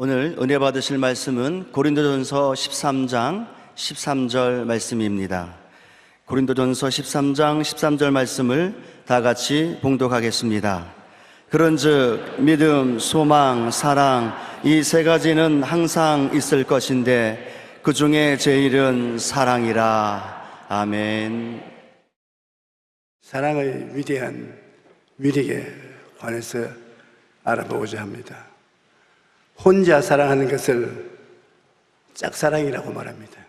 오늘 은혜 받으실 말씀은 고린도전서 13장 13절 말씀입니다. 고린도전서 13장 13절 말씀을 다 같이 봉독하겠습니다. 그런즉 믿음, 소망, 사랑 이 세 가지는 항상 있을 것인데 그 중에 제일은 사랑이라. 아멘. 사랑의 위대한 위력에 관해서 알아보고자 합니다. 혼자 사랑하는 것을 짝사랑이라고 말합니다.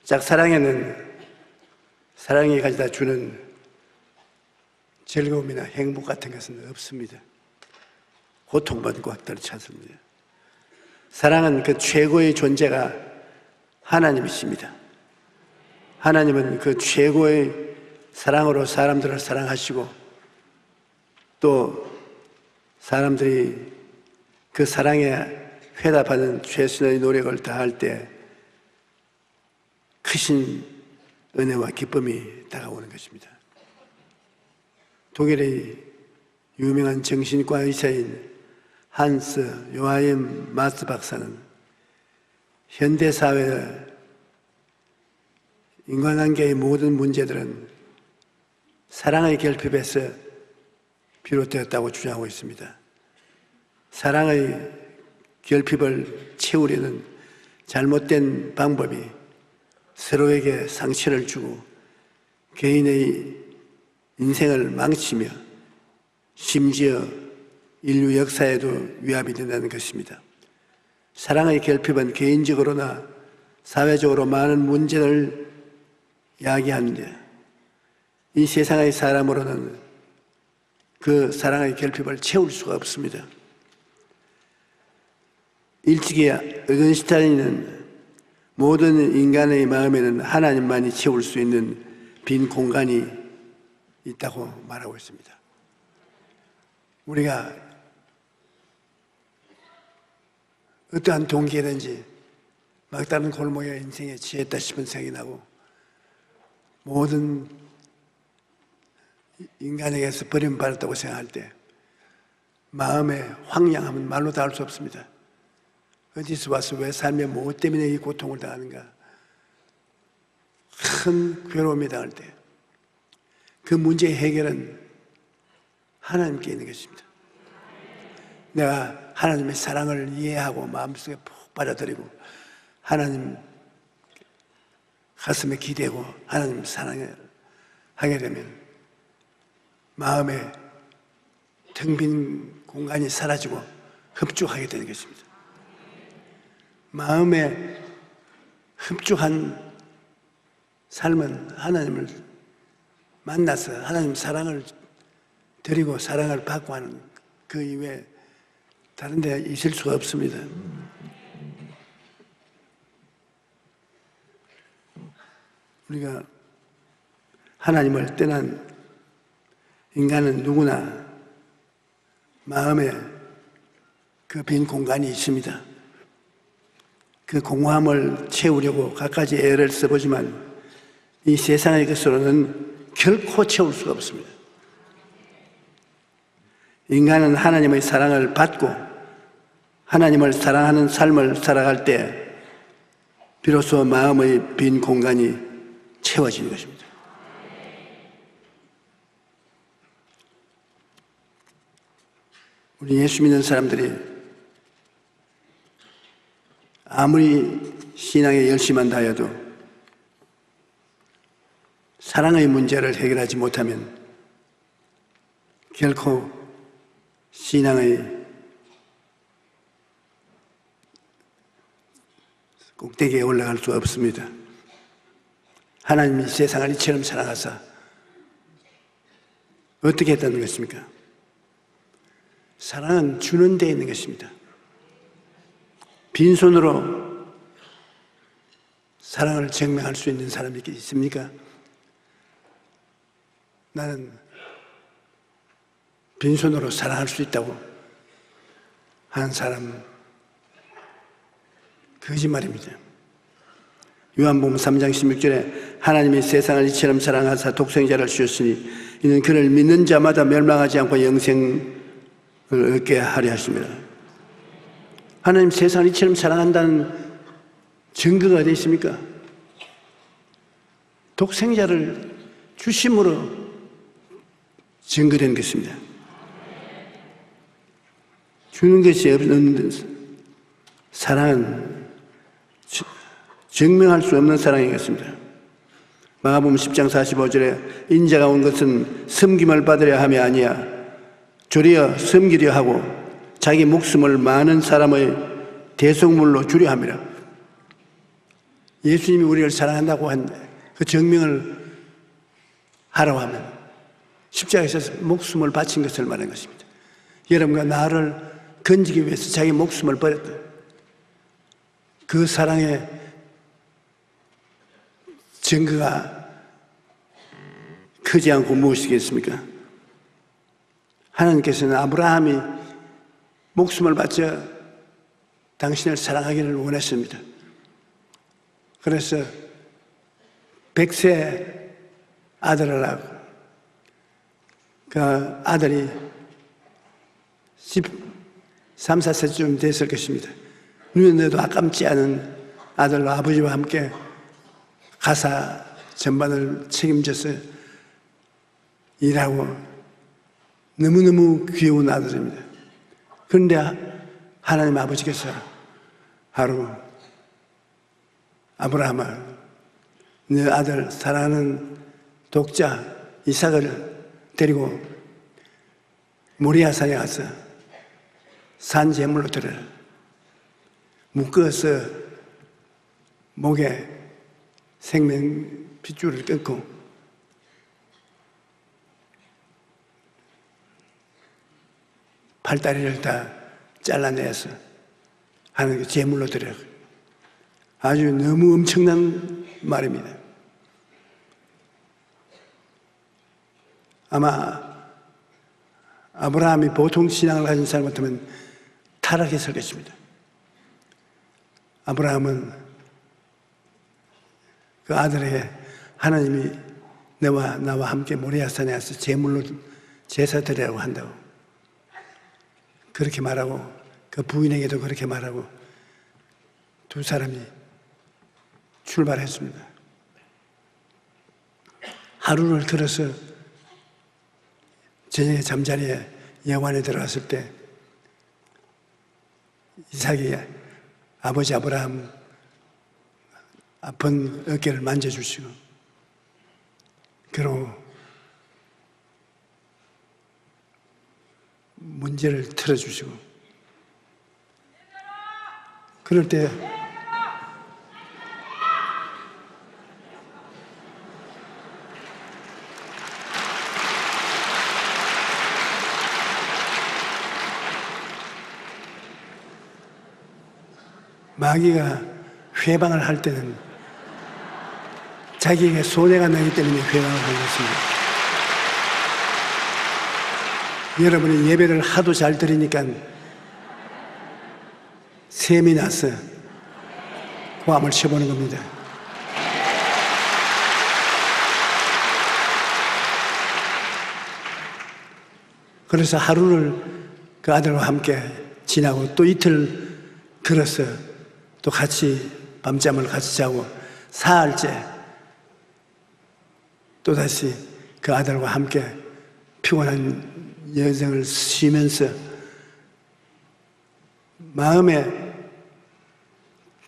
짝사랑에는 사랑이 가져다 주는 즐거움이나 행복 같은 것은 없습니다. 고통만 꽉 들이찼습니다. 사랑은 그 최고의 존재가 하나님이십니다. 하나님은 그 최고의 사랑으로 사람들을 사랑하시고 또 사람들이 그 사랑에 회답하는 최선의 노력을 다할 때 크신 은혜와 기쁨이 다가오는 것입니다. 독일의 유명한 정신과 의사인 한스 요하임 마스 박사는 현대사회의 인간관계의 모든 문제들은 사랑의 결핍에서 비롯되었다고 주장하고 있습니다. 사랑의 결핍을 채우려는 잘못된 방법이 서로에게 상처를 주고 개인의 인생을 망치며 심지어 인류 역사에도 위협이 된다는 것입니다. 사랑의 결핍은 개인적으로나 사회적으로 많은 문제를 야기하는데 이 세상의 사람으로는 그 사랑의 결핍을 채울 수가 없습니다. 일찍이 어건슈타인은 모든 인간의 마음에는 하나님만이 채울 수 있는 빈 공간이 있다고 말하고 있습니다. 우리가 어떠한 동기에든지 막다른 골목에 인생에 취했다 싶은 생각이 나고 모든 인간에게서 버림받았다고 생각할 때 마음의 황량함은 말로 다 할 수 없습니다. 어디서 와서 왜 삶에 무엇 때문에 이 고통을 당하는가? 큰 괴로움이 당할 때 그 문제의 해결은 하나님께 있는 것입니다. 내가 하나님의 사랑을 이해하고 마음속에 푹 받아들이고 하나님 가슴에 기대고 하나님 사랑을 하게 되면 마음에 텅 빈 공간이 사라지고 흡족하게 되는 것입니다. 마음에 흡족한 삶은 하나님을 만나서 하나님 사랑을 드리고 사랑을 받고 하는 그 이외에 다른 데 있을 수가 없습니다. 우리가 하나님을 떠난 인간은 누구나 마음에 그 빈 공간이 있습니다. 그 공허함을 채우려고 갖가지 애를 써보지만 이 세상의 것으로는 결코 채울 수가 없습니다. 인간은 하나님의 사랑을 받고 하나님을 사랑하는 삶을 살아갈 때 비로소 마음의 빈 공간이 채워지는 것입니다. 우리 예수 믿는 사람들이 아무리 신앙에 열심한다 해도 사랑의 문제를 해결하지 못하면 결코 신앙의 꼭대기에 올라갈 수 없습니다. 하나님이 세상을 이처럼 사랑하사 어떻게 했다는 것입니까? 사랑은 주는 데 있는 것입니다. 빈손으로 사랑을 증명할 수 있는 사람이 있습니까? 나는 빈손으로 사랑할 수 있다고 하는 사람 거짓말입니다. 요한복음 3장 16절에 하나님이 세상을 이처럼 사랑하사 독생자를 주셨으니 이는 그를 믿는 자마다 멸망하지 않고 영생을 얻게 하려 하십니다. 하나님 세상을 이처럼 사랑한다는 증거가 어디 있습니까? 독생자를 주심으로 증거된 것입니다. 주는 것이 없는 사랑은 증명할 수 없는 사랑이겠습니다. 마가복음 10장 45절에 인자가 온 것은 섬김을 받으려 함이 아니야 도리어 섬기려 하고 자기 목숨을 많은 사람의 대속물로 주려 함이라. 예수님이 우리를 사랑한다고 한 그 증명을 하라고 하면 십자가에서 목숨을 바친 것을 말하는 것입니다. 여러분과 나를 건지기 위해서 자기 목숨을 버렸다. 그 사랑의 증거가 크지 않고 무엇이겠습니까? 하나님께서는 아브라함이 목숨을 바쳐 당신을 사랑하기를 원했습니다. 그래서 100세 아들을 하고 그 아들이 13, 14세쯤 됐을 것입니다. 눈에도 아깝지 않은 아들로 아버지와 함께 가사 전반을 책임져서 일하고 너무너무 귀여운 아들입니다. 그런데 하나님 아버지께서 하루 아브라함아 네 아들 사랑하는 독자 이삭을 데리고 모리아산에 가서 산 제물로 드려라. 묶어서 목에 생명 핏줄을 끊고 팔다리를 다 잘라내서 하나님께 제물로 드려라. 아주 너무 엄청난 말입니다. 아마 아브라함이 보통 신앙을 가진 사람 같으면 타락했을 것입니다. 아브라함은 그 아들에게 하나님이 너와 나와 함께 모리아산에 와서 제물로 제사 드리라고 한다고 그렇게 말하고 그 부인에게도 그렇게 말하고 두 사람이 출발했습니다. 하루를 걸어서 저녁에 잠자리에 여관에 들어갔을 때 이삭이 아버지 아브라함 아픈 어깨를 만져주시고 그리고 문제를 틀어주시고 그럴 때 마귀가 회방을 할 때는 자기에게 손해가 나기 때문에 회방을 하는 것입니다. 여러분이 예배를 하도 잘 드리니까 셈이 나서 고함을 쳐보는 겁니다. 그래서 하루를 그 아들과 함께 지나고 또 이틀 걸어서 또 같이 밤잠을 같이 자고 사흘째 또다시 그 아들과 함께 피곤한 여정을 쉬면서 마음에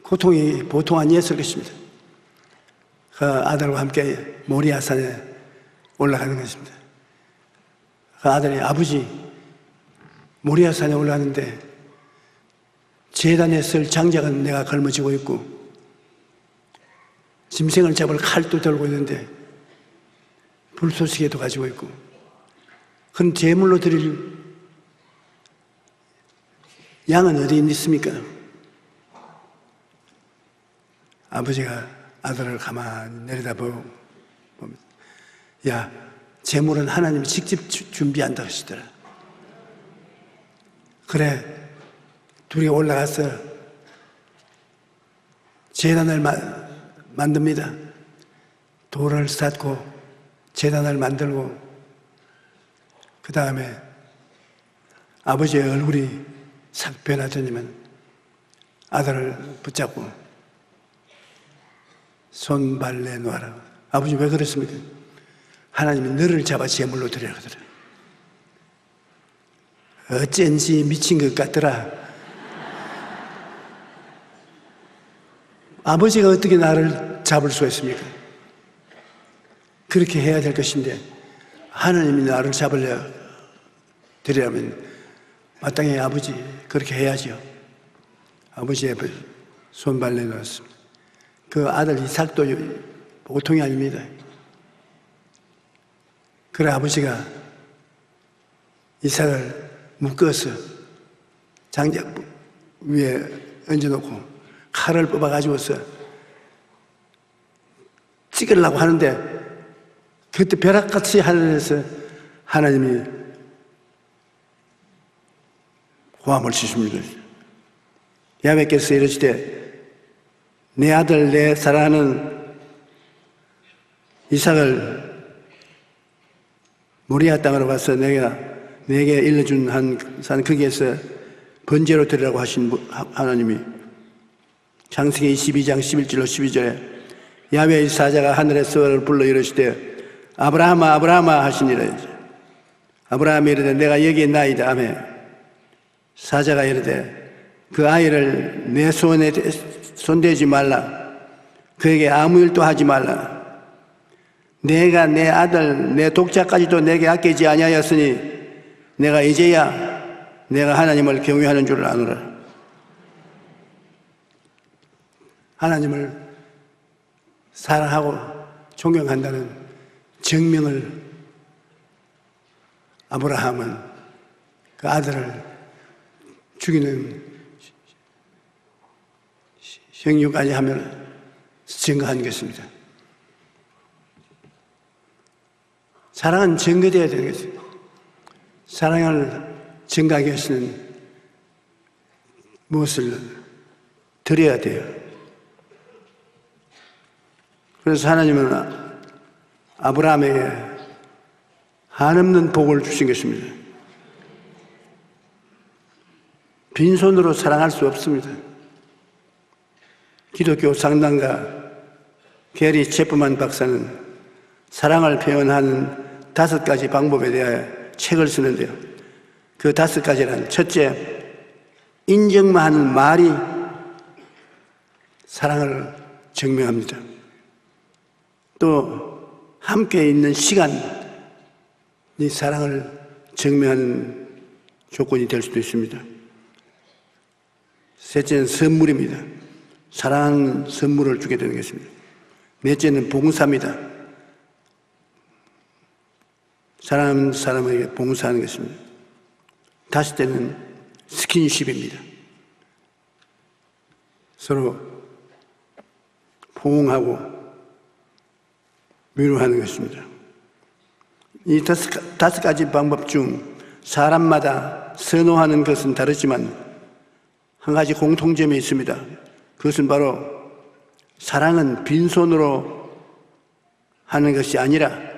고통이 보통 아니었을 것입니다. 그 아들과 함께 모리아산에 올라가는 것입니다. 그 아들이 아버지 모리아산에 올라가는데 제단에 쓸 장작은 내가 걸머쥐고 있고 짐승을 잡을 칼도 들고 있는데 불쏘시개도 가지고 있고 그런 제물로 드릴 양은 어디 있습니까? 아버지가 아들을 가만히 내려다보고 야, 제물은 하나님이 직접 준비한다 하시더라. 그래 둘이 올라가서 제단을 만듭니다. 돌을 쌓고 제단을 만들고 그 다음에 아버지의 얼굴이 싹 변하더니만 아들을 붙잡고 손발 내놓아라. 아버지 왜 그랬습니까? 하나님이 너를 잡아 제물로 드리라 그러더라. 어쩐지 미친 것 같더라. 아버지가 어떻게 나를 잡을 수가 있습니까? 그렇게 해야 될 것인데 하나님이 나를 잡으려 드리라면 마땅히 아버지 그렇게 해야죠. 아버지의 손발 내놓았습니다. 그 아들 이삭도 보통이 아닙니다. 그래 아버지가 이삭을 묶어서 장작 위에 얹어놓고 칼을 뽑아가지고서 찍으려고 하는데 그때 벼락같이 하늘에서 하나님이 고함을 치십니다. 야훼께서 이르시되 내 아들 내 사랑하는 이삭을 모리아 땅으로 가서 내가 내게 일러준 한 산 거기에서 번제로 드리라고 하신 하나님이 창세기 22장 11절로 12절에 야훼의 사자가 하늘에서 불러 이르시되 아브라함아 아브라함아 하시니라. 아브라함이 이르되 내가 여기 있나이다 하매 사자가 이르되 그 아이를 내 손에 손대지 말라. 그에게 아무 일도 하지 말라. 내가 내 아들 내 독자까지도 내게 아끼지 아니하였으니 내가 이제야 내가 하나님을 경외하는 줄을 아노라. 하나님을 사랑하고 존경한다는 증명을 아브라함은 그 아들을 죽이는 형육까지 하면 증거한 것입니다. 사랑은 증거되어야 되는 것입니다. 사랑을 증거하기 위해서는 무엇을 드려야 돼요. 그래서 하나님은 아브라함에게 한없는 복을 주신 것입니다. 빈손으로 사랑할 수 없습니다. 기독교 상담가 게리 체프만 박사는 사랑을 표현하는 5가지 방법에 대하여 책을 쓰는데요. 그 5가지는 첫째, 인정만 하는 말이 사랑을 증명합니다. 또 함께 있는 시간이 사랑을 증명하는 조건이 될 수도 있습니다. 셋째는 선물입니다. 사랑하는 선물을 주게 되는 것입니다. 넷째는 봉사입니다. 사랑하는 사람에게 봉사하는 것입니다. 다섯째는 스킨십입니다. 서로 포옹하고 위로하는 것입니다. 이 5가지 방법 중 사람마다 선호하는 것은 다르지만 한 가지 공통점이 있습니다. 그것은 바로 사랑은 빈손으로 하는 것이 아니라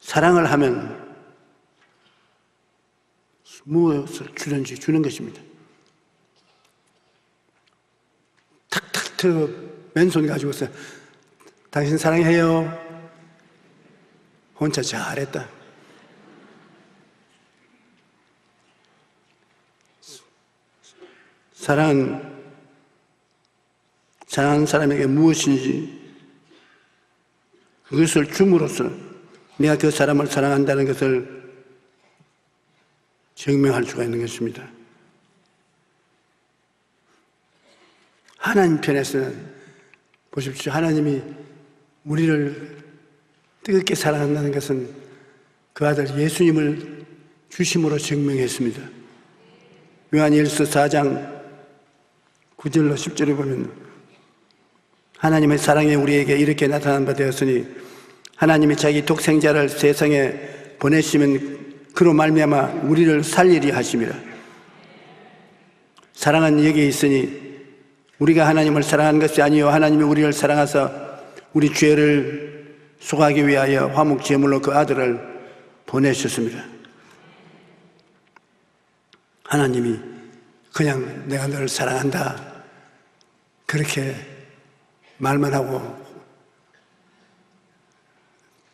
사랑을 하면 무엇을 주든지 주는 것입니다. 탁탁 틀어 맨손 가지고서 당신 사랑해요. 혼자 잘했다. 사랑은 사랑하는 사람에게 무엇인지 그것을 줌으로써 내가 그 사람을 사랑한다는 것을 증명할 수가 있는 것입니다. 하나님 편에서는 보십시오. 하나님이 우리를 뜨겁게 사랑한다는 것은 그 아들 예수님을 주심으로 증명했습니다. 요한일서 4장 9절로 10절에 보면 하나님의 사랑이 우리에게 이렇게 나타난 바 되었으니 하나님이 자기 독생자를 세상에 보내시면 그로 말미암아 우리를 살리리 하심이라. 사랑은 여기에 있으니 우리가 하나님을 사랑하는 것이 아니요 하나님이 우리를 사랑하사 우리 죄를 속하기 위하여 화목 제물로 그 아들을 보내셨습니다. 하나님이 그냥 내가 너를 사랑한다 그렇게 말만 하고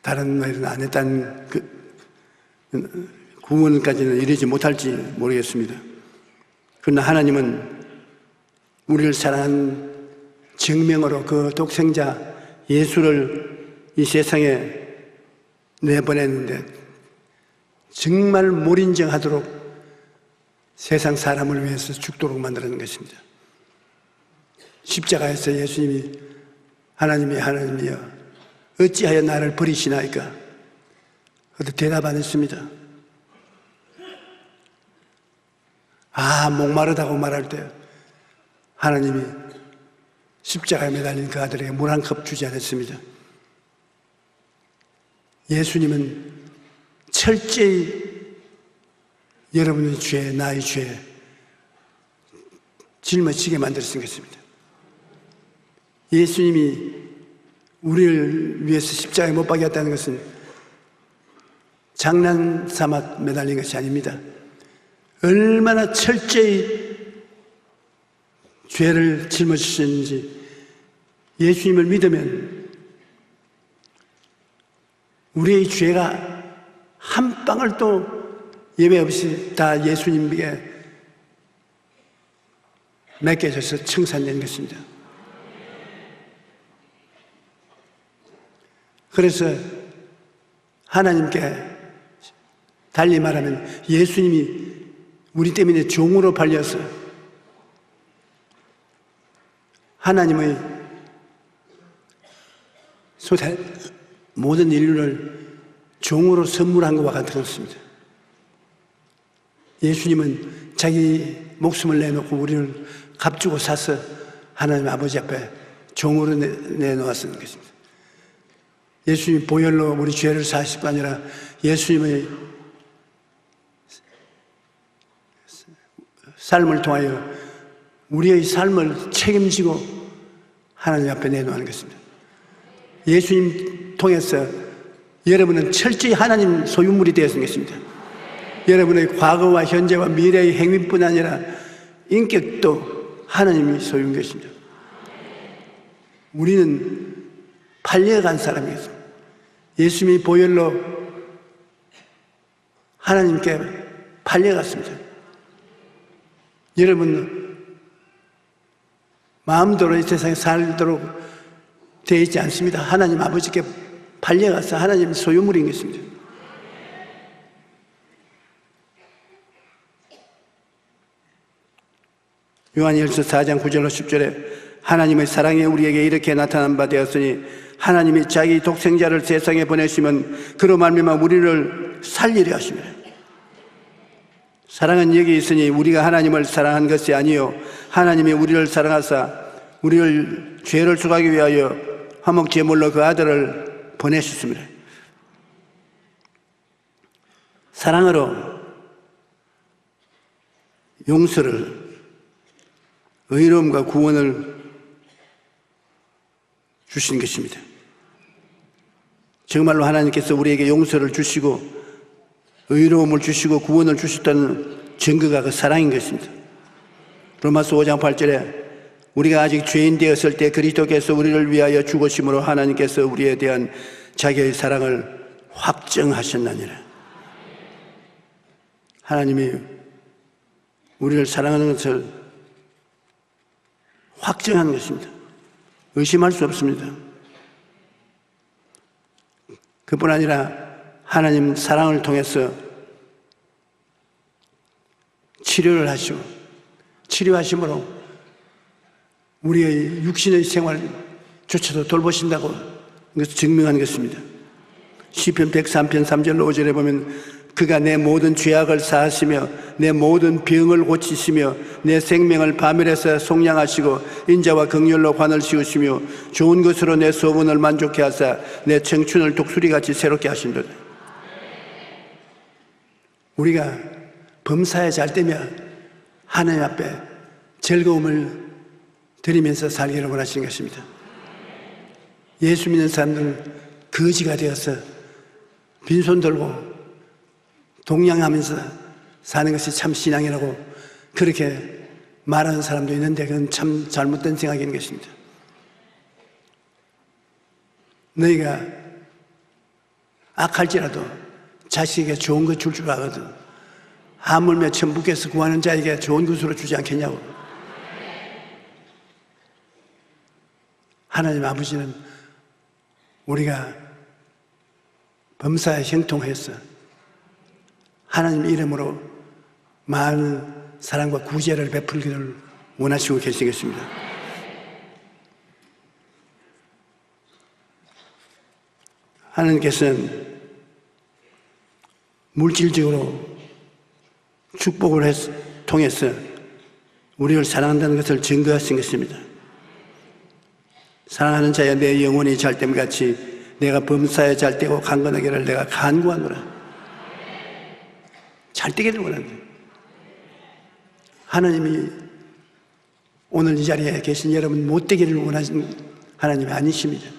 다른 말은 안 했다는 구원까지는 이르지 못할지 모르겠습니다. 그러나 하나님은 우리를 사랑한 증명으로 그 독생자 예수를 이 세상에 내보냈는데 정말 몰인정하도록 세상 사람을 위해서 죽도록 만드는 것입니다. 십자가에서 예수님이 하나님이여 어찌하여 나를 버리시나이까? 그때 대답 안 했습니다. 목마르다고 말할 때 하나님이 십자가에 매달린 그 아들에게 물 한 컵 주지 않았습니다. 예수님은 철저히 여러분의 죄, 나의 죄 짊어지게 만들었던 것입니다. 예수님이 우리를 위해서 십자가에 못 박였다는 것은 장난삼아 매달린 것이 아닙니다. 얼마나 철저히 죄를 짊어지셨는지 예수님을 믿으면 우리의 죄가 한 방울 또 예외 없이 다 예수님에게 맡겨져서 청산된 것입니다. 그래서 하나님께 달리 말하면 예수님이 우리 때문에 종으로 팔려서 하나님의 모든 인류를 종으로 선물한 것과 같은 것입니다. 예수님은 자기 목숨을 내놓고 우리를 값주고 사서 하나님 아버지 앞에 종으로 내놓았던 것입니다. 예수님 보혈로 우리 죄를 사실 거 아니라 예수님의 삶을 통하여 우리의 삶을 책임지고 하나님 앞에 내놓는 것입니다. 예수님 통해서 여러분은 철저히 하나님 소유물이 되었던 것입니다. 여러분의 과거와 현재와 미래의 행위뿐 아니라 인격도 하나님이 소유인 것입니다. 우리는 팔려간 사람이었습니다. 예수님이 보혈로 하나님께 팔려갔습니다. 여러분 마음대로 이 세상에 살도록 되어 있지 않습니다. 하나님 아버지께 팔려가서 하나님의 소유물인 것입니다. 요한일서 4장 9절로 10절에 하나님의 사랑이 우리에게 이렇게 나타난 바 되었으니 하나님이 자기 독생자를 세상에 보내시면 그로 말미암아 우리를 살리려 하심이라. 사랑은 여기 있으니 우리가 하나님을 사랑한 것이 아니요 하나님이 우리를 사랑하사 우리를 죄를 속하기 위하여 화목 제물로 그 아들을 보내셨습니다. 사랑으로 용서를, 의로움과 구원을 주신 것입니다. 정말로 하나님께서 우리에게 용서를 주시고 의로움을 주시고 구원을 주셨다는 증거가 그 사랑인 것입니다. 로마서 5장 8절에 우리가 아직 죄인 되었을 때 그리스도께서 우리를 위하여 죽으심으로 하나님께서 우리에 대한 자기의 사랑을 확정하셨나니라. 하나님이 우리를 사랑하는 것을 확정한 것입니다. 의심할 수 없습니다. 그뿐 아니라 하나님 사랑을 통해서 치료를 하시고 치료하심으로 우리의 육신의 생활조차도 돌보신다고 증명한 것입니다. 시편 103편 3절로 5절에 보면 그가 내 모든 죄악을 사하시며 내 모든 병을 고치시며 내 생명을 파멸해서 속량하시고 인자와 긍휼로 관을 씌우시며 좋은 것으로 내 소원을 만족해 하사 내 청춘을 독수리같이 새롭게 하신도다. 우리가 범사에 잘 되면 하나님 앞에 즐거움을 드리면서 살기를 원하시는 것입니다. 예수 믿는 사람들은 거지가 되어서 빈손 들고 동양하면서 사는 것이 참 신앙이라고 그렇게 말하는 사람도 있는데 그건 참 잘못된 생각인 것입니다. 너희가 악할지라도 자식에게 좋은 것 줄 줄 알거든. 하물며 천부께서 구하는 자에게 좋은 것으로 주지 않겠냐고. 하나님 아버지는 우리가 범사에 형통해서 하나님 이름으로 많은 사랑과 구제를 베풀기를 원하시고 계시겠습니다. 하나님께서는 물질적으로 축복을 통해서 우리를 사랑한다는 것을 증거하신 것입니다. 사랑하는 자여 내 영혼이 잘됨 같이 내가 범사에 잘되고 강건하기를 내가 간구하노라. 잘되기를 원한다. 하나님이 오늘 이 자리에 계신 여러분 못되기를 원하시는 하나님이 아니십니다.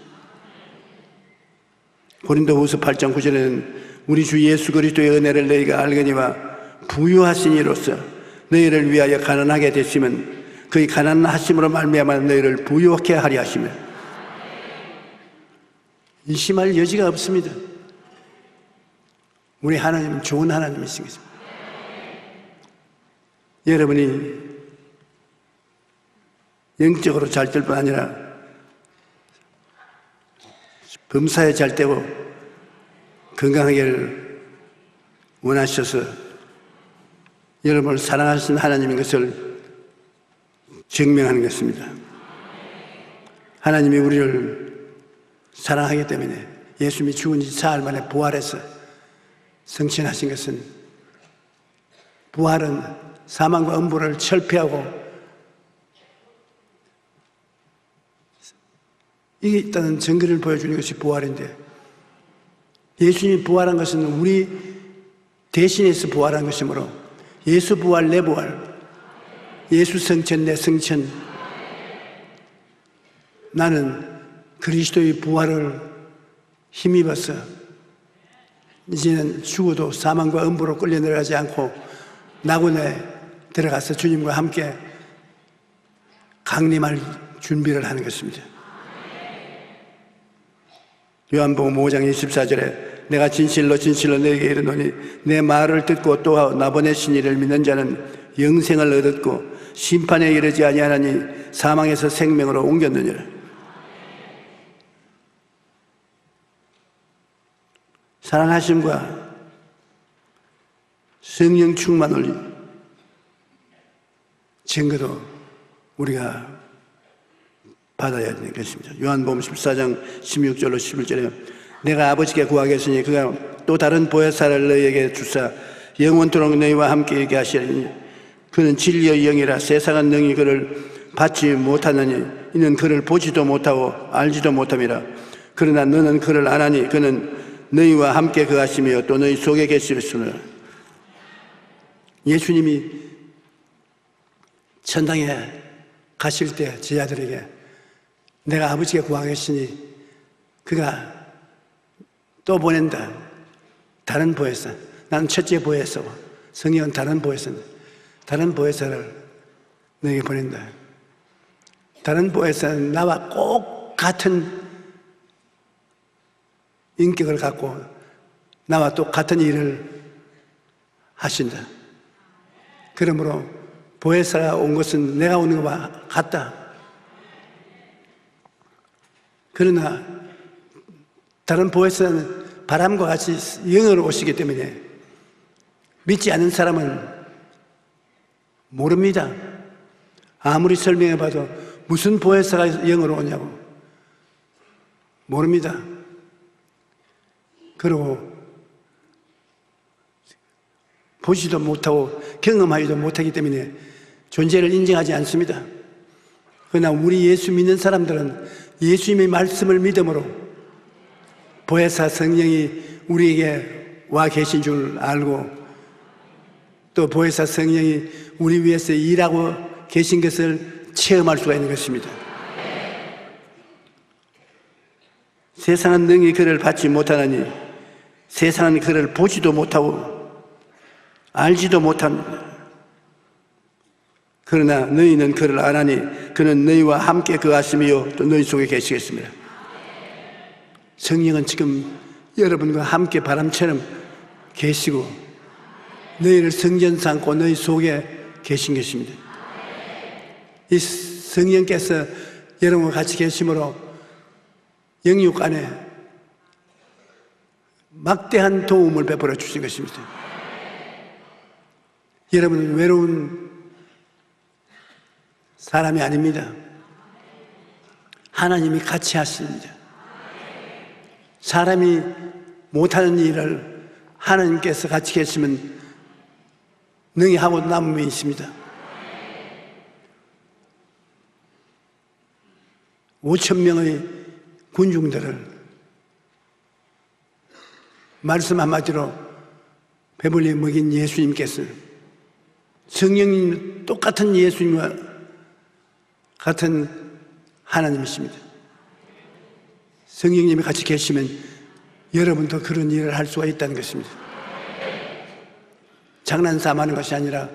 고린도후서 8장 9절에는 우리 주 예수 그리스도의 은혜를 너희가 알거니와 부유하신 이로써 너희를 위하여 가난하게 되시면 그의 가난하심으로 말미암아 너희를 부유하게 하려 하시며 의심할 여지가 없습니다. 우리 하나님은 좋은 하나님이신 것입니다. 여러분이 영적으로 잘 될 뿐 아니라 범사에 잘 되고 건강하기를 원하셔서 여러분을 사랑하신 하나님인 것을 증명하는 것입니다. 하나님이 우리를 사랑하기 때문에 예수님이 죽은 지 사흘 만에 부활해서 승천하신 것은 부활은 사망과 음부를 철폐하고 이게 있다는 증거를 보여주는 것이 부활인데 예수님이 부활한 것은 우리 대신해서 부활한 것이므로 예수 부활 내 부활 예수 승천 내 승천 나는 그리스도의 부활을 힘입어서 이제는 죽어도 사망과 음부로 끌려 내려가지 않고 낙원에 들어가서 주님과 함께 강림할 준비를 하는 것입니다. 요한복음 5장 24절에 내가 진실로 너에게 이르노니 내 말을 듣고 또 나 보내신 이를 믿는 자는 영생을 얻었고 심판에 이르지 아니하나니 사망에서 생명으로 옮겼느니라. 사랑하심과 성령 충만을 증거도 우리가 받아야 되는 것입니다. 요한복음 14장 16절로 11절에 내가 아버지께 구하겠으니 그가 또 다른 보혜사를 너희에게 주사 영원토록 너희와 함께 있게 하시리니 그는 진리의 영이라 세상은 능히 그를 받지 못하느니 이는 그를 보지도 못하고 알지도 못함이라. 그러나 너는 그를 아나니 그는 너희와 함께 거하시며 또 너희 속에 계시리라. 예수님이 천당에 가실 때 제자들에게 내가 아버지께 구하겠으니 그가 또 보낸다. 다른 보혜사. 나는 첫째 보혜사고 성령은 다른 보혜사인데 다른 보혜사를 너에게 보낸다. 다른 보혜사는 나와 꼭 같은 인격을 갖고 나와 또 같은 일을 하신다. 그러므로 보혜사가 온 것은 내가 오는 것과 같다. 그러나 다른 보혜사는 바람과 같이 영으로 오시기 때문에 믿지 않는 사람은 모릅니다. 아무리 설명해봐도 무슨 보혜사가 영으로 오냐고 모릅니다. 그리고 보지도 못하고 경험하지도 못하기 때문에 존재를 인정하지 않습니다. 그러나 우리 예수 믿는 사람들은 예수님의 말씀을 믿음으로 보혜사 성령이 우리에게 와 계신 줄 알고 또 보혜사 성령이 우리 위해서 일하고 계신 것을 체험할 수가 있는 것입니다. 세상은 능히 그를 받지 못하나니 세상은 그를 보지도 못하고 알지도 못합니다. 그러나 너희는 그를 아나니 그는 너희와 함께 거하심이요 또 너희 속에 계시겠습니다. 성령은 지금 여러분과 함께 바람처럼 계시고 너희를 성전 삼고 너희 속에 계신 것입니다. 이 성령께서 여러분과 같이 계심으로 영육 안에 막대한 도움을 베풀어 주신 것입니다. 여러분은 외로운 사람이 아닙니다. 하나님이 같이 하십니다. 사람이 못하는 일을 하나님께서 같이 계시면 능히 하고 남은 분이 있습니다. 5,000명의 군중들을 말씀 한마디로 배불리 먹인 예수님께서 성령님 똑같은 예수님과 같은 하나님이십니다. 성령님이 같이 계시면 여러분도 그런 일을 할 수가 있다는 것입니다. 장난삼하는 것이 아니라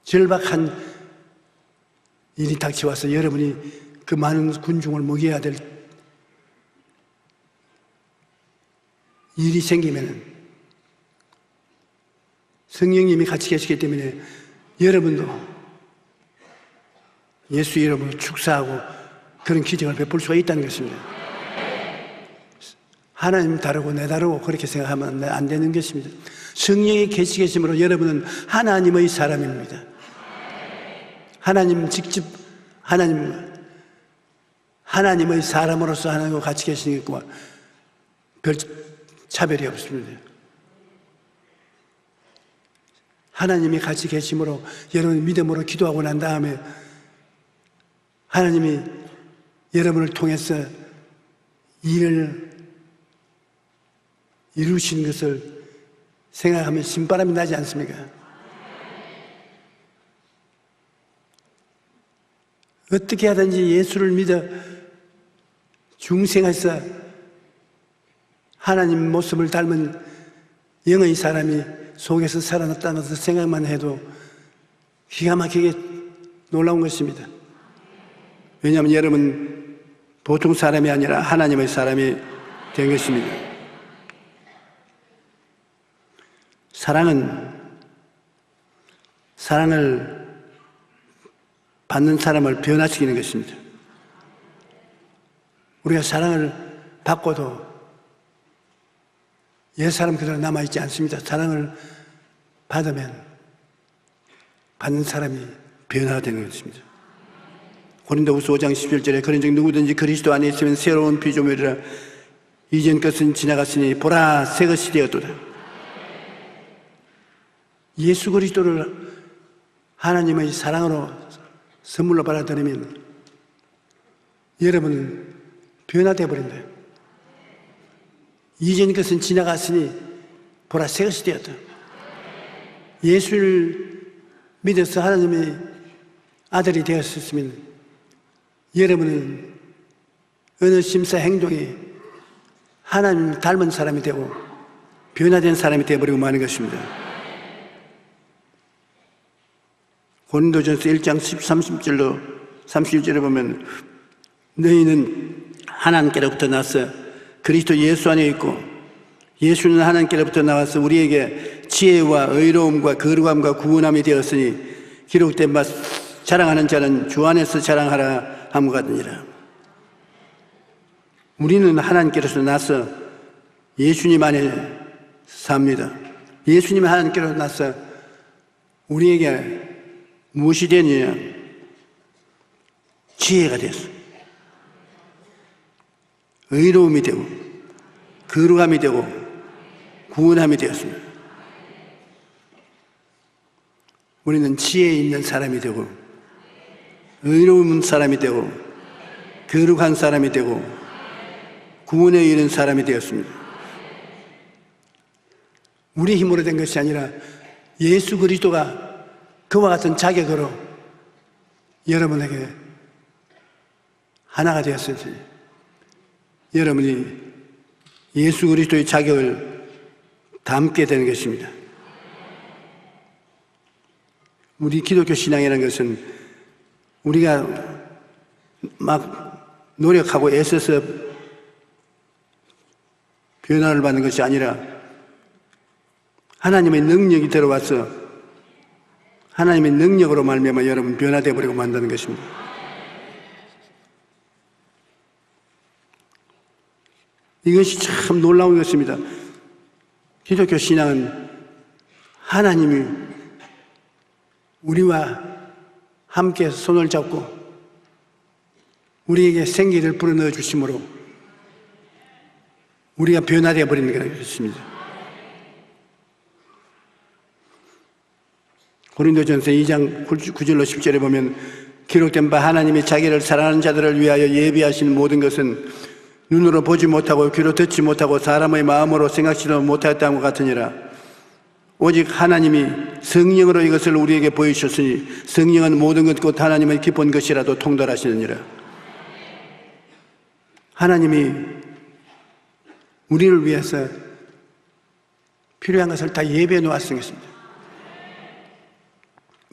절박한 일이 닥쳐와서 여러분이 그 많은 군중을 먹여야 될 일이 생기면 성령님이 같이 계시기 때문에 여러분도 예수 이름으로 축사하고 그런 기적을 베풀 수가 있다는 것입니다. 하나님 다르고 내 다르고 그렇게 생각하면 안 되는 것입니다. 성령이 계시 계심으로 여러분은 하나님의 사람입니다. 하나님 직접 하나님의 사람으로서 하나님과 같이 계시는 것과 별 차별이 없습니다. 하나님이 같이 계심으로 여러분 믿음으로 기도하고 난 다음에 하나님이 여러분을 통해서 일을 이루신 것을 생각하면 신바람이 나지 않습니까? 어떻게 하든지 예수를 믿어 중생에서 하나님 모습을 닮은 영의 사람이 속에서 살아났다는 것을 생각만 해도 기가 막히게 놀라운 것입니다. 왜냐하면 여러분 보통 사람이 아니라 하나님의 사람이 된 것입니다. 사랑을 받는 사람을 변화시키는 것입니다. 우리가 사랑을 받고도 옛사람 그대로 남아있지 않습니다. 사랑을 받으면 받는 사람이 변화되는 것입니다. 고린도후서 5장 17절에 그런즉 누구든지 그리스도 안에 있으면 새로운 피조물이라 이전 것은 지나갔으니 보라 새 것이 되었도다. 예수 그리스도를 하나님의 사랑으로 선물로 받아들이면 여러분은 변화되어 버린다. 이전 것은 지나갔으니 보라 새 것이 되었다. 예수를 믿어서 하나님의 아들이 되었으면 여러분은 어느 심사 행동이 하나님 닮은 사람이 되고 변화된 사람이 되어버리고 마는 것입니다. 고린도전서 1장 31절에 보면 너희는 하나님께로부터 나서 그리스도 예수 안에 있고 예수는 하나님께로부터 나와서 우리에게 지혜와 의로움과 거룩함과 구원함이 되었으니 기록된 바 자랑하는 자는 주 안에서 자랑하라 함과 같으니라. 우리는 하나님께로서 나서 예수님 안에 삽니다. 예수님 하나님께로 나서 우리에게 무엇이 되느냐? 지혜가 됐어. 의로움이 되고 거룩함이 되고 구원함이 되었습니다. 우리는 지혜 있는 사람이 되고 의로운 사람이 되고 거룩한 사람이 되고 구원에 이른 사람이 되었습니다. 우리 힘으로 된 것이 아니라 예수 그리스도가 그와 같은 자격으로 여러분에게 하나가 되었으니 여러분이 예수 그리스도의 자격을 담게 되는 것입니다. 우리 기독교 신앙이라는 것은 우리가 막 노력하고 애써서 변화를 받는 것이 아니라 하나님의 능력이 들어와서 하나님의 능력으로 말미암아 여러분 변화되어 버리고 만다는 것입니다. 이것이 참 놀라운 것입니다. 기독교 신앙은 하나님이 우리와 함께 손을 잡고 우리에게 생기를 불어넣어 주심으로 우리가 변화되어 버리는 것입니다. 고린도전서 2장 9절로 10절에 보면 기록된 바 하나님이 자기를 사랑하는 자들을 위하여 예비하신 모든 것은 눈으로 보지 못하고 귀로 듣지 못하고 사람의 마음으로 생각지도 못하였다는 것 같으니라. 오직 하나님이 성령으로 이것을 우리에게 보이셨으니 성령은 모든 것 곧 하나님의 기쁜 것이라도 통달하시느니라. 하나님이 우리를 위해서 필요한 것을 다 예배해 놓았은 것입니다.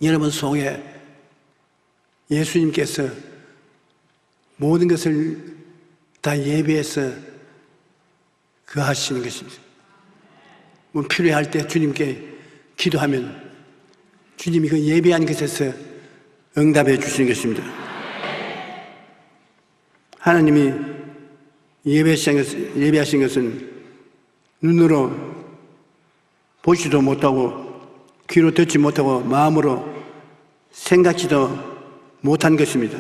여러분 속에 예수님께서 모든 것을 다 예배해서 거하시는 것입니다. 뭐 필요할 때 주님께 기도하면 주님이 그 예배한 것에서 응답해 주시는 것입니다. 하나님이 예배하신 것은 눈으로 보지도 못하고 귀로 듣지 못하고 마음으로 생각지도 못한 것입니다.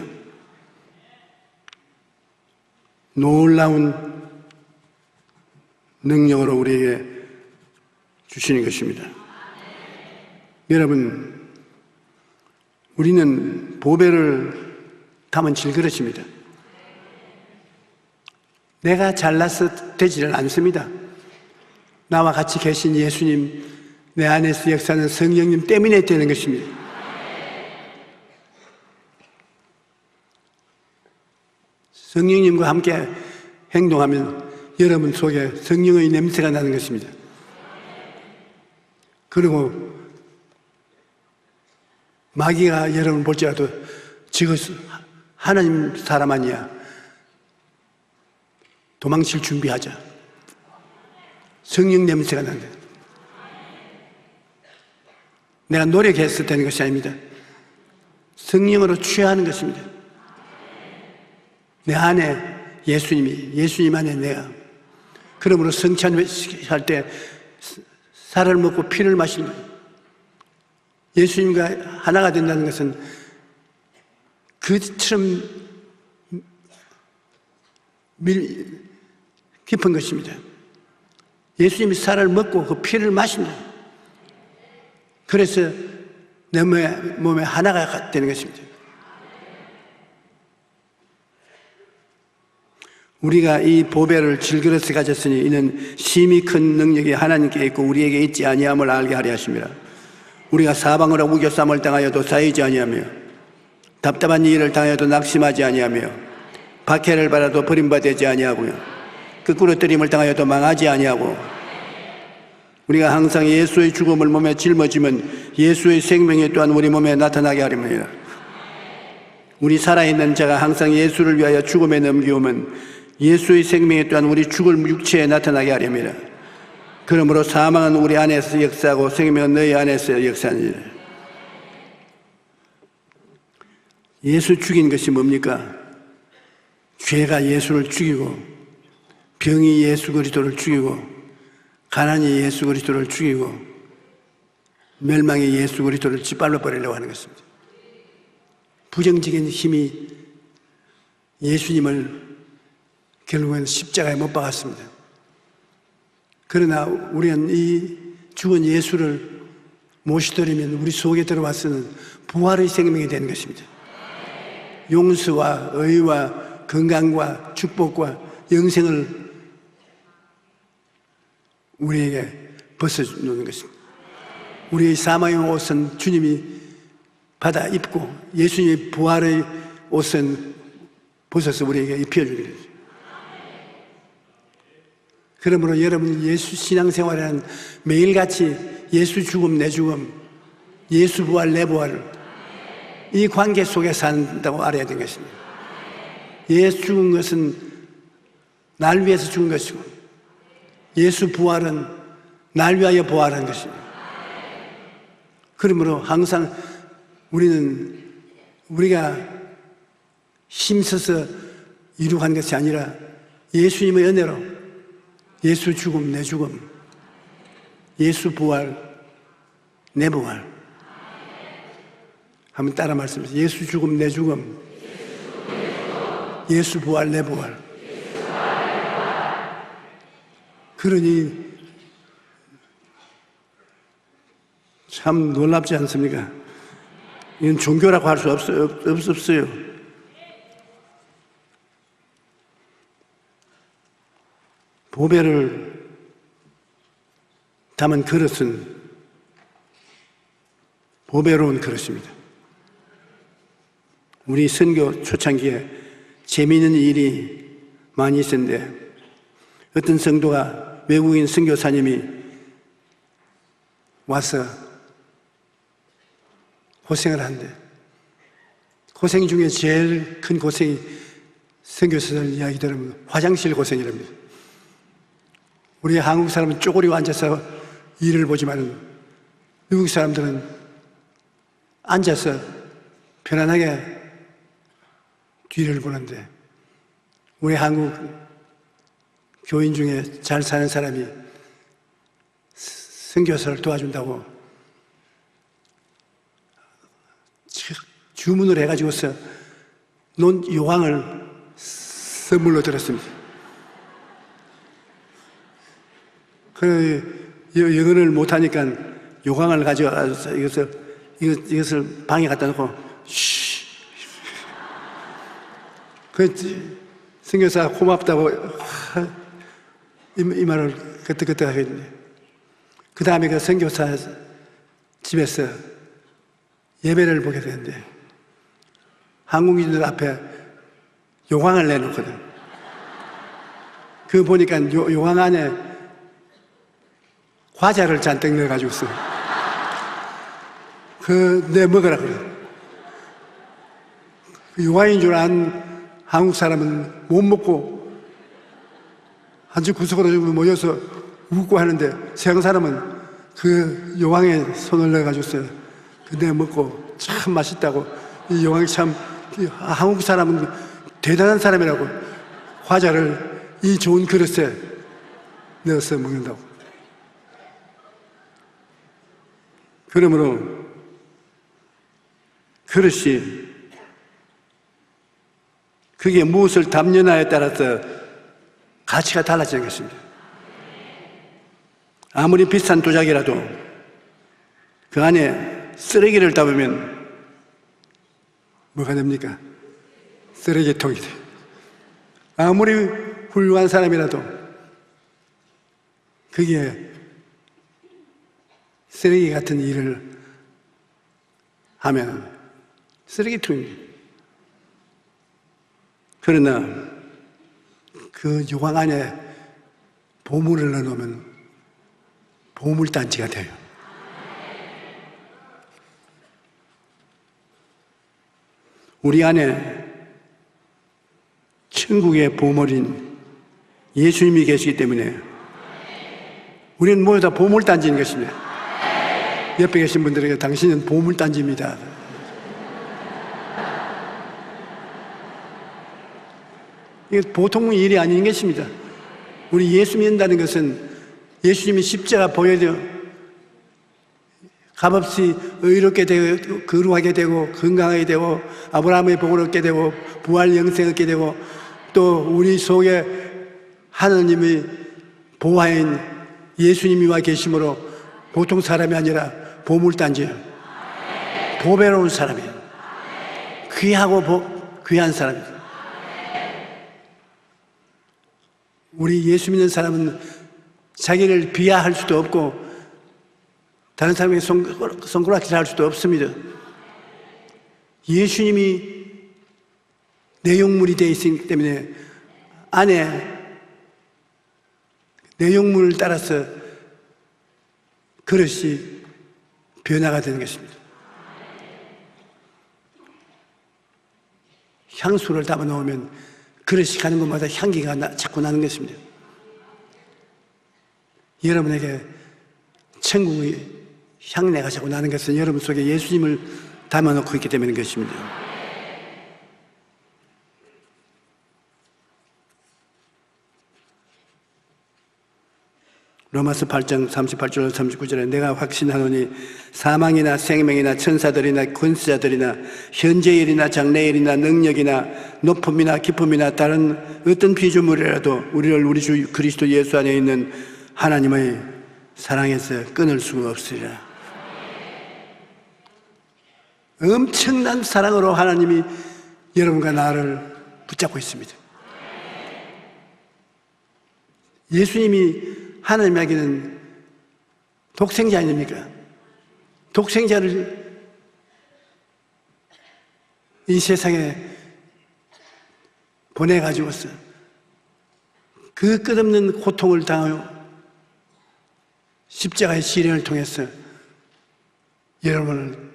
놀라운 능력으로 우리에게 주시는 것입니다. 여러분, 우리는 보배를 담은 질그릇입니다. 내가 잘나서 되지를 않습니다. 나와 같이 계신 예수님, 내 안에서 역사하는 성령님 때문에 되는 것입니다. 성령님과 함께 행동하면 여러분 속에 성령의 냄새가 나는 것입니다. 그리고 마귀가 여러분 볼지라도 지금 하나님 사람 아니야, 도망칠 준비하자. 성령 냄새가 난다. 내가 노력해서 되는 것이 아닙니다. 성령으로 취하는 것입니다. 내 안에 예수님 안에 내가. 그러므로 성찬할 때 살을 먹고 피를 마시는 거예요. 예수님과 하나가 된다는 것은 그처럼 깊은 것입니다. 예수님이 살을 먹고 그 피를 마신다. 그래서 내 몸에 하나가 되는 것입니다. 우리가 이 보배를 질그릇에 가졌으니 이는 심히 큰 능력이 하나님께 있고 우리에게 있지 아니함을 알게 하려 하심이라. 우리가 사방으로 우겨쌈을 당하여도 쌓이지 아니하며 답답한 일을 당하여도 낙심하지 아니하며 박해를 받아도 버림받지 아니하고요 거꾸로 뜨림을 당하여도 망하지 아니하고 우리가 항상 예수의 죽음을 몸에 짊어지면 예수의 생명이 또한 우리 몸에 나타나게 하렵니다. 우리 살아있는 자가 항상 예수를 위하여 죽음에 넘기오면 예수의 생명이 또한 우리 죽을 육체에 나타나게 하렵니다. 그러므로 사망은 우리 안에서 역사하고 생명은 너희 안에서 역사하니라. 예수 죽인 것이 뭡니까? 죄가 예수를 죽이고 병이 예수 그리스도를 죽이고 가난이 예수 그리스도를 죽이고 멸망이 예수 그리스도를 짓밟아 버리려고 하는 것입니다. 부정적인 힘이 예수님을 결국엔 십자가에 못 박았습니다. 그러나 우리는 이 죽은 예수를 모시더리면 우리 속에 들어와서는 부활의 생명이 되는 것입니다. 용서와 의와 건강과 축복과 영생을 우리에게 벗어놓는 것입니다. 우리의 사망의 옷은 주님이 받아 입고 예수님의 부활의 옷은 벗어서 우리에게 입혀주는 것입니다. 그러므로 여러분 예수 신앙생활에는 매일같이 예수 죽음 내 죽음 예수 부활, 내 부활을 이 관계 속에 산다고 알아야 되는 것입니다. 예수 죽은 것은 날 위해서 죽은 것이고 예수 부활은 날 위하여 부활한 것입니다. 그러므로 항상 우리가 힘써서 이루어간 것이 아니라 예수님의 은혜로 예수 죽음, 내 죽음, 예수 부활, 내 부활. 한번 따라 말씀하세요. 예수 죽음, 내 죽음, 예수 부활, 내 부활. 그러니 참 놀랍지 않습니까? 이건 종교라고 할 수 없어요. 보배를 담은 그릇은 보배로운 그릇입니다. 우리 선교 초창기에 재미있는 일이 많이 있었는데 어떤 성도가 외국인 선교사님이 와서 고생을 하는데 고생 중에 제일 큰 고생이 선교사들 이야기 들으면 화장실 고생이랍니다. 우리 한국 사람은 쪼그리고 앉아서 일을 보지만 미국 사람들은 앉아서 편안하게 뒤를 보는데 우리 한국 교인 중에 잘 사는 사람이 선교사를 도와준다고 주문을 해가지고서 논 요강을 선물로 들었습니다. 영어를 못하니까 요강을 가져와서 이것을 방에 갖다 놓고 쉬. 그 선교사 고맙다고 이 말을 그때 하겠는데 그 다음에 그 선교사 집에서 예배를 보게 되는데 한국인들 앞에 요강을 내놓거든. 그 보니까 요강 안에 과자를 잔뜩 넣어가지고 있어. 내 먹으라 그래. 요강인 줄 안 한국 사람은 못 먹고 한쪽 구석으로 모여서 웃고 하는데 서양 사람은 그 요강에 손을 넣어가지고 내 먹고 참 맛있다고. 이 요강이 참 한국 사람은 대단한 사람이라고 과자를 이 좋은 그릇에 넣어서 먹는다고. 그러므로 그릇이 그게 무엇을 담느냐에 따라서 가치가 달라지는 것입니다. 아무리 비싼 도자기라도 그 안에 쓰레기를 담으면 뭐가 됩니까? 쓰레기통이 돼요. 아무리 훌륭한 사람이라도 그게 쓰레기 같은 일을 하면 쓰레기통입니다. 그러나 그 요강 안에 보물을 넣어놓으면 보물단지가 돼요. 우리 안에 천국의 보물인 예수님이 계시기 때문에 우리는 모두 다 보물단지인 것입니다. 옆에 계신 분들에게 당신은 보물단지입니다. 이게 보통 일이 아닌 것입니다. 우리 예수 믿는다는 것은 예수님이 십자가 보여줘 값없이 의롭게 되고 거룩하게 되고 건강하게 되고 아브라함의 복을 얻게 되고 부활 영생 얻게 되고 또 우리 속에 하나님의 보화인 예수님이 와 계심으로 보통 사람이 아니라 보물단지예요. 보배로운 사람이에요. 귀하고 귀한 사람이에요. 우리 예수 믿는 사람은 자기를 비하할 수도 없고 다른 사람에게 손가락질 할 수도 없습니다. 예수님이 내용물이 되어 있기 때문에 안에 내용물을 따라서 그릇이 변화가 되는 것입니다. 향수를 담아 놓으면 그릇이 가는 곳마다 향기가 자꾸 나는 것입니다. 여러분에게 천국의 향내가 자꾸 나는 것은 여러분 속에 예수님을 담아놓고 있기 때문인 것입니다. 로마서 8장 38절 39절에 내가 확신하노니 사망이나 생명이나 천사들이나 권세자들이나 현재일이나 장래일이나 능력이나 높음이나 깊음이나 다른 어떤 피조물이라도 우리를 우리 주 그리스도 예수 안에 있는 하나님의 사랑에서 끊을 수가 없으리라. 엄청난 사랑으로 하나님이 여러분과 나를 붙잡고 있습니다. 예수님이 하나님에게는 독생자 아닙니까? 독생자를 이 세상에 보내가지고서 그 끝없는 고통을 당하여 십자가의 시련을 통해서 여러분을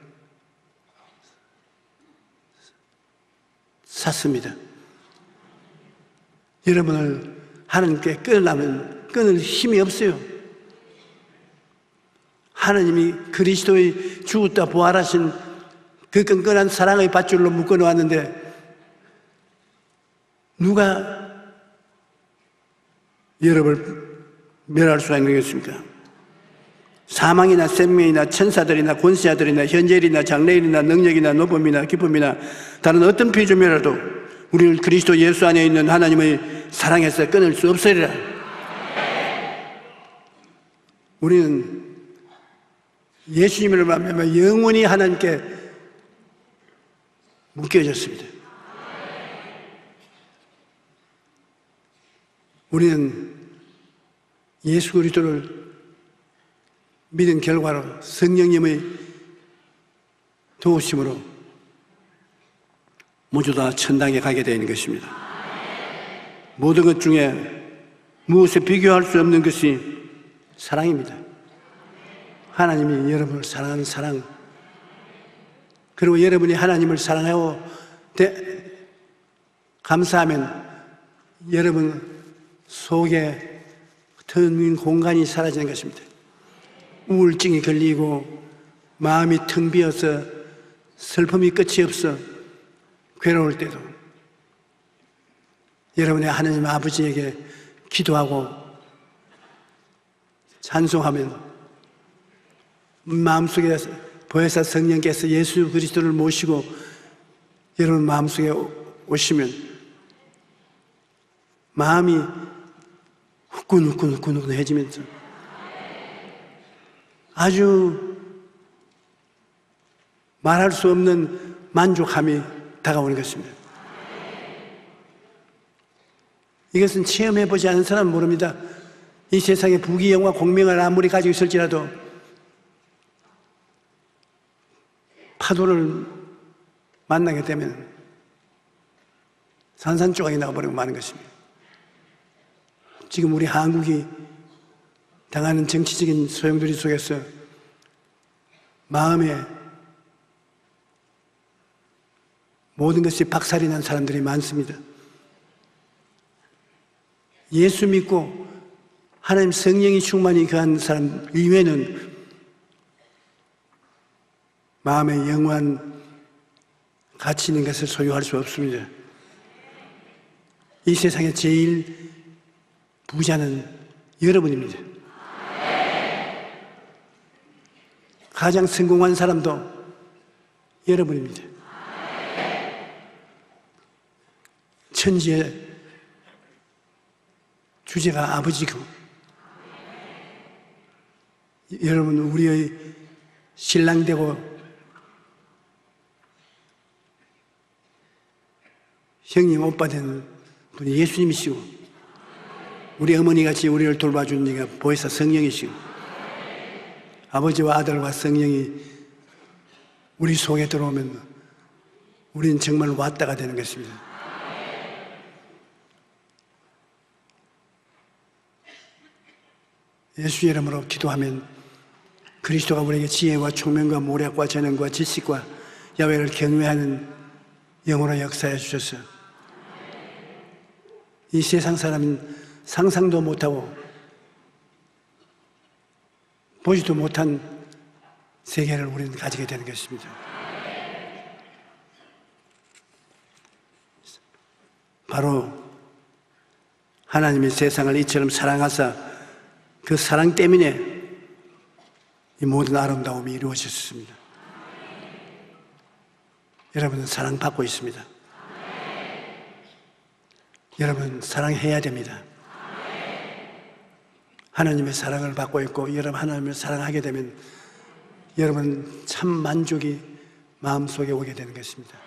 샀습니다. 여러분을 하나님께 끊으려면 끊을 힘이 없어요. 하나님이 그리스도의 죽었다 부활하신 그 끈끈한 사랑의 밧줄로 묶어놓았는데 누가 여러분을 멸할 수가 있는 것입니까? 사망이나 생명이나 천사들이나 권세자들이나 현재일이나 장래일이나 능력이나 높음이나 기쁨이나 다른 어떤 피조물이라도 우리를 그리스도 예수 안에 있는 하나님의 사랑에서 끊을 수 없으리라. 우리는 예수님을 만나면 영원히 하나님께 묶여졌습니다. 우리는 예수 그리스도를 믿은 결과로 성령님의 도우심으로 모두 다 천당에 가게 되는 것입니다. 모든 것 중에 무엇에 비교할 수 없는 것이 사랑입니다. 하나님이 여러분을 사랑하는 사랑, 그리고 여러분이 하나님을 사랑하고 감사하면 여러분 속에 텅 빈 공간이 사라지는 것입니다. 우울증이 걸리고 마음이 텅 비어서 슬픔이 끝이 없어 괴로울 때도 여러분의 하나님 아버지에게 기도하고 찬송하면 마음속에 보혜사 성령께서 예수 그리스도를 모시고 여러분 마음속에 오시면 마음이 후끈후끈해지면서 아주 말할 수 없는 만족함이 다가오는 것입니다. 이것은 체험해보지 않은 사람은 모릅니다. 이 세상에 부귀영화 공명을 아무리 가지고 있을지라도 파도를 만나게 되면 산산조각이 나와버리고 마는 것입니다. 지금 우리 한국이 당하는 정치적인 소용돌이 속에서 마음에 모든 것이 박살이 난 사람들이 많습니다. 예수 믿고 하나님 성령이 충만히 거한 사람 이외에는 마음에 영원한 가치 있는 것을 소유할 수 없습니다. 이 세상에 제일 부자는 여러분입니다. 가장 성공한 사람도 여러분입니다. 천지의 주제가 아버지고 여러분 우리의 신랑 되고 형님 오빠 되는 분이 예수님이시고 우리 어머니같이 우리를 돌봐주는 이가 보혜사 성령이시고 아버지와 아들과 성령이 우리 속에 들어오면 우리는 정말 왔다가 되는 것입니다. 예수 이름으로 기도하면 그리스도가 우리에게 지혜와 총명과 모략과 재능과 지식과 야훼를 경외하는 영으로 역사해 주셔서 이 세상 사람은 상상도 못하고 보지도 못한 세계를 우리는 가지게 되는 것입니다. 바로 하나님이 세상을 이처럼 사랑하사 그 사랑 때문에 이 모든 아름다움이 이루어졌습니다. 여러분은 사랑받고 있습니다. 여러분 사랑해야 됩니다. 하나님의 사랑을 받고 있고 여러분 하나님을 사랑하게 되면 여러분 참 만족이 마음속에 오게 되는 것입니다.